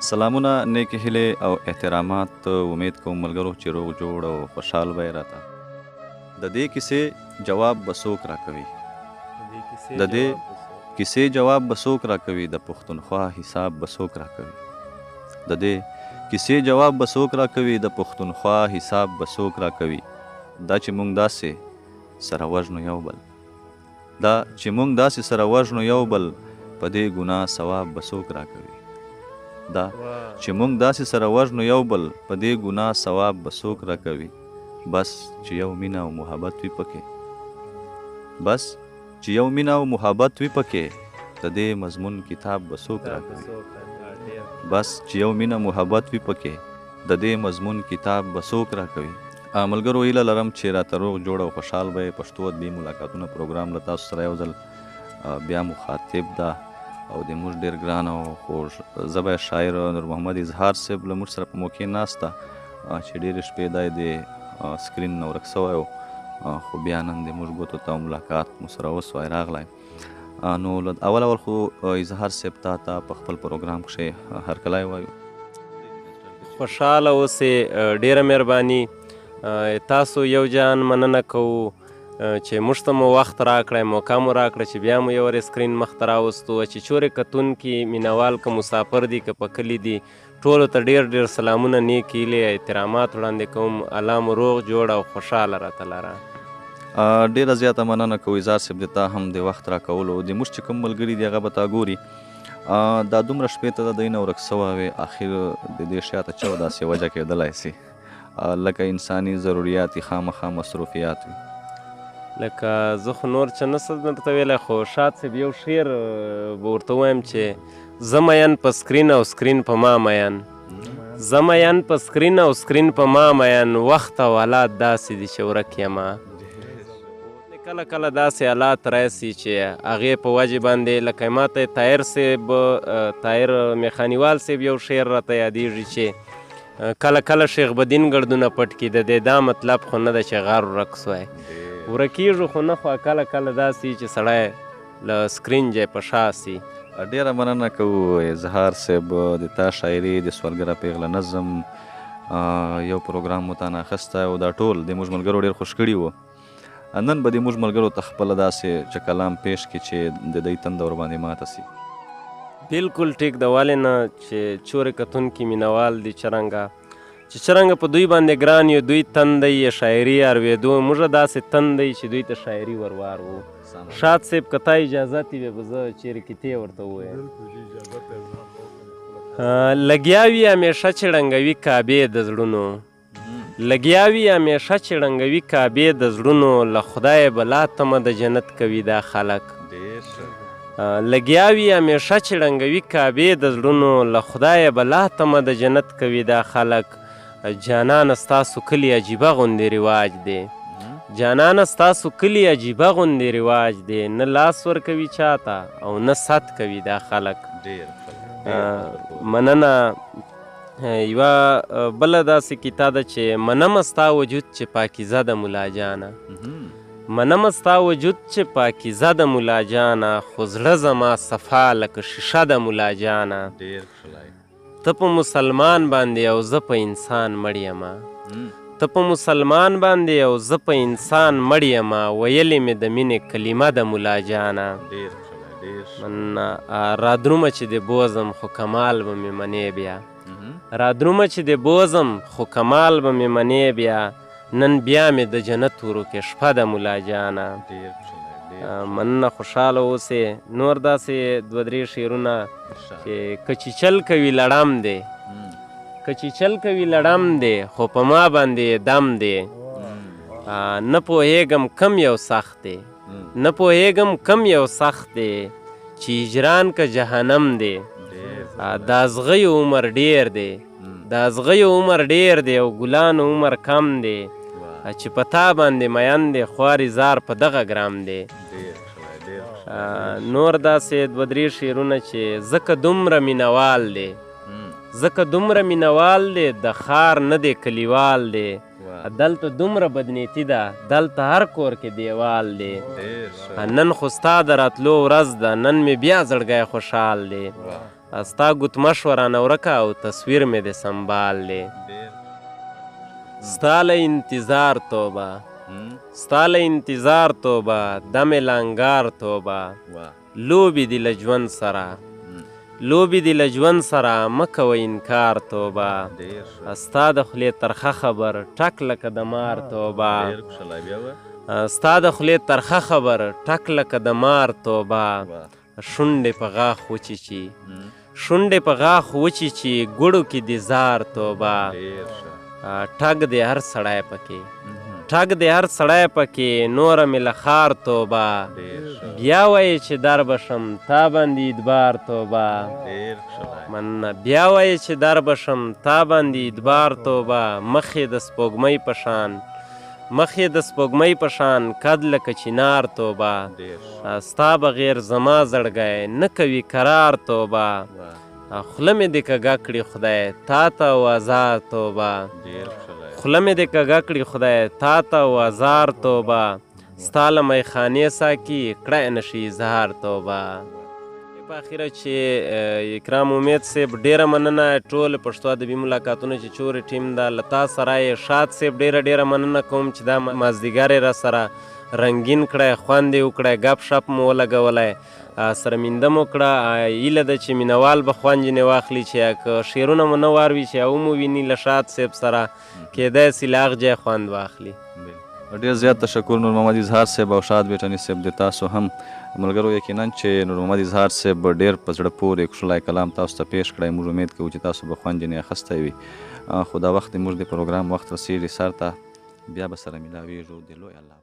سلامونه، نیکې هیلې او احترامات. امید کوم ملګرو چې روغ جوړ او خوشحال به یې راته. د دې کیسې جواب به څوک راکوي؟ د دې کیسې جواب به څوک راکوي؟ د پښتونخوا حساب به څوک راکوي؟ د دې کیسې جواب به څوک راکوي؟ د پښتونخوا حساب به څوک راکوي؟ دا چې موږ داسې سره وژنو یو بل، دا چې موږ داسې سره وژنو یو بل، په دې ګناه ثواب به څوک راکوي؟ دا چې موږ داسې سره وژنو یو بل، په دې ګناه ثواب به څوک راکوي؟ بس چې یو مینه او محبت وي پکې، بس چې یو مینه او محبت وي پکې، د دې مضمون کتاب به څوک راکوي؟ بس چې یو مینه محبت وي پکې، د دې مضمون کتاب به څوک راکوي؟ ملګرو، هیله لرم چې راته روغ جوړ او خوشحال به یې. پښتو ادبي ملاقاتونه پروګرام له تاسو سره یو ځل بیا مخاطب ده او د موږ ډېر ګران او خوږ ژبه شاعر نور محمد اظهار صاحب له موږ سره په موقع ناست ده چې ډېرې شپې دی د سکرین نه ورک سوی و، خو بیا نن د موږ ګوتو ته ملاقات مو سره وسوی راغلی. نو اول خو اظهار صاحب ته په خپل پروګرام کښې هرکلی وایو. خوشحاله اوسئ، ډېره مهرباني. تاسو یو جان مننه کوو چې موږ ته مو وخت راکړی، موقع مو راکړه چې بیا مو یو وارې سکرین مخته راوستو. چې چورې کتونکي مینوال که مسافر دي که په کلي دي، ټولو ته ډېر ډېر سلامونه، نیک هیلې، احترامات وړاندې کوم. الله مو روغ جوړ او خوشحاله راته لره. ډېره زیاته مننه کوو اظهار صاحب د تا هم د وخت راکولو. د موږ چې کوم ملګري دي هغه به تا ګوري. دا دومره شپې ته د دوی نه ورک سوی وې، اخر د دې شاته چا داسې وجه کېدلی سي لکه انساني ضروریات خامخا مصروفیات وي. لکه زه خو نور څه نه څه درته ویلی، خو شاد صاحب یو شعر به ورته ووایم چې زه مین په سکرین او سکرین په ما مین، زه مین په سکرین او سکرین په ما مین، وخت او حالات داسې دي چې ورک یمه. کله کله داسې حالات راسي چې هغې په وجې باندې، لکه ما ته طاهر صاحب، طاهر میخانیوال صاحب یو شعر راته یادېږي چې کله کله شیخ بدین ګردونه پټ کي، د دې دا مطلب خو نه ده چې غار ورک سوی، ورکېږو خو نه، خو کله کله داسې چې سړی له سکرین جای په شا سي. ډېره مننه کوو اظهار صاحب. د تا شاعري د سوالګره پیغله نظم یو پروګرام مو تانه اخیستی او دا ټول د موږ ملګرو ډېر خوښ کړي وو. نن به د موږ ملګرو ته خپله داسې چې کلام پیش کړي چې د دوی تنده ورباندې ماته سي. بالکل ټیک د والې نه چې چورې کتونکي مینوال دي څرنګه په دوی باندې ګران یو، دوی تندی یې شاعري اورېدو، موږ داسې تندی چې دوی ته شاعري وروار وو. شاد صاحب که تا اجازت وي به زه چیرې کیتې ورته ووایم. لګیا وي همیشه چې ړنګوي کعبې د زړونو، لګیا وي همیشه چې ړنګوي کعبې د زړونو، له خدایه بلا تمه د جنت کوي دا خلک. لګیا وي همیشه چې ړنګوي کعبې د زړونو، له خدایه بلا تمه د جنت کوي دا خلک. جانانه ستاسو کلي عجیبه غوندې رواج دی، جانانه ستاسو کلي عجیبه غوندې رواج دی، نه لاس ورکوي چاته او نه ست کوي دا خلک. مننه. یوه بله داسې کیتا ده چې منمه ستا وجود چې پاکیزه د ملا جانه، منمه ستا وجود چې پاکیزه د ملا جانه، خو زړه زما صفا لکه شیشه د ملا جانه. ته په مسلمان باندې او زه په انسان مړ یمه، ته په مسلمان باندې او زه په انسان مړ یمه، ویلې مې د مینې کلمه د ملا جانه. رادرومه چې د بوزم خو کمال به مې منې بیا، رادرومه چې د بوزم خو کمال به مې منې بیا، نن بیا مې د جنت ورکې شپه د ملا جانه. مننه، خوشحاله اوسئ. نور داسې دوه درې شعرونه چې که چیچل کوي لړم دی، که چیچل کوي لړم دی، خو په ما باندې دم دی، نه پوهېږم کم یو سخت دی، نه پوهېږم کم یو سخت دی، چې هجران که جهنم دی. د ازغیو عمر ډېر دی، د ازغیو عمر ډېر دی، او ګلانو عمر کم دی، چې په تا باندې مین دی، خوارې زار په دغه ګرام دی. نور داسې دوه درې شعرونه چې ځکه دومره مینوال دی، ځکه دومره مینوال دی، د ښار نه دی کلیوال دی، دلته دومره بدنیتي ده، دلته هر کور کې دیوال دی. نن خو ستا د راتلو ورځ ده، نن مې بیا زړګی خوشحال دی، ستا ګوتمه شوه رانه ورکه او تصویر مې د سنبال دی ستا له انتظار توبه ستا له انتظار توبه دم لنګار توبه لوبې دي له ژوند سره لوبې دي له ژوند سره مه کوه انکار توبه ستا د خولې ترخه خبر ټک لکه د مار توبه ستا د خولې ترخه خبر ټک لکه د مار توبه شونډې په غاښ وچیچي شونډې په غاښ وچیچي ګوړو کې د زار توبه ټګ دی هر سړی پکې ټګ دی هر سړی پکې نوره مې له ښار توبه بیا وایې چې در بشم تا باندې ادبار توبه مننه بیا وایې چې در بشم تا باندې ادبار توبه مخ یې د سپوږمۍ په شان مخ یې د سپوږمۍ په شان قد لکه چنار توبه ستا بغیر زما زړګی نه کوي قرار توبه خوله مې دې کږه کړي خدای تا ته وازار توبه خوله مې دې کږه کړي خدای تا ته وازار توبه ستا له میخانې ساکي کړی نشي اظهار توبه په اخره چې اکرام امید صاحب ډیره مننه ټول پښتو ادبي ملاقاتونه چې چورې ټیم ده له تا سره یې شاد صاحب ډیره مننه کوم چې دا مازدیګر یې را سره رنګین کړی خوند یې وکړی ګپ شپ مو ولګولی سره مینده مو کړه هیله ده چې مینوال به خوند ځینې واخلي چې که شعرونه مو نه واروي چې هغه مو ویني له شاد صاحب سره کیدای سي له هغه ځای خوند واخلي ډېر زیات تشکر نور محمد اظهار صاحب او شاد بیټني صاحب د تاسو هم ملګرو یقینا چې نور محمد اظهار صاحب ډېر په زړه پورې ښکلی کلام تاسو ته پیش کړی موږ امید کوو چې تاسو به خوند ځینې اخیستی وي خو دا وخت موږ د پروګرام وخت رسیږي سر ته بیا به سره میلاویږو د لوی الله